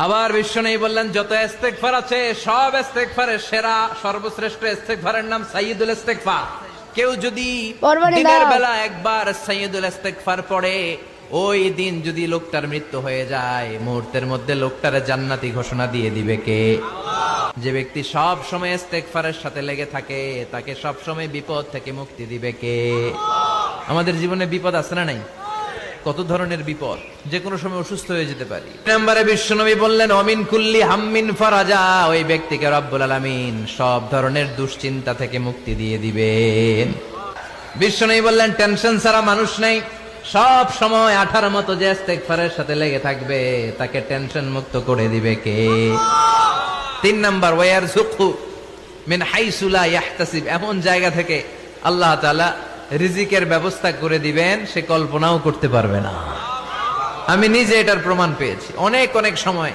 আবার বিশ্বনবী বললেন, যত ইস্তেগফার আছে সব ইস্তেগফারের সেরা সর্বশ্রেষ্ঠ ইস্তেগফারের নাম সাইয়্যিদুল ইস্তেগফার। কেউ যদি দিনের বেলা একবার সাইয়্যিদুল ইস্তেগফার পড়ে, ওই দিন যদি লোকটার মৃত্যু হয়ে যায়, মুহূর্তের মধ্যে লোকটারে জান্নাতি ঘোষণা দিয়ে দিবে কে? যে ব্যক্তি সব সময় ইস্তেগফারের সাথে লেগে থাকে, তাকে সব সময় বিপদ থেকে মুক্তি দিবে কে? আমাদের জীবনে বিপদ আছে না নাই? কত ধরনের বিপদ, যে কোনো সময় অসুস্থ হয়ে যেতে পারি। নম্বরে বিশ্বনবী বললেন, অমিন কুল্লি হাম্মিন ফারাজা, ওই ব্যক্তিকে রব্বুল আলামিন সব ধরনের দুশ্চিন্তা থেকে মুক্তি দিয়ে দিবেন। বিশ্বনবী বললেন, টেনশন ছাড়া মানুষ নেই। সব সময় আঠার মতো যে ইস্তেগফারের সাথে লেগে থাকবে, তাকে টেনশন মুক্ত করে দিবে কে? 3 নাম্বার, ওয়ারযুকহু মিন হাইসু লা ইয়াহতাসিব, এমন জায়গা থেকে আল্লাহ তাআলা রিজিকের ব্যবস্থা করে দিবেন, সে কল্পনাও করতে পারবে না। আমি নিজে এটার প্রমাণ পেয়েছি অনেক সময়।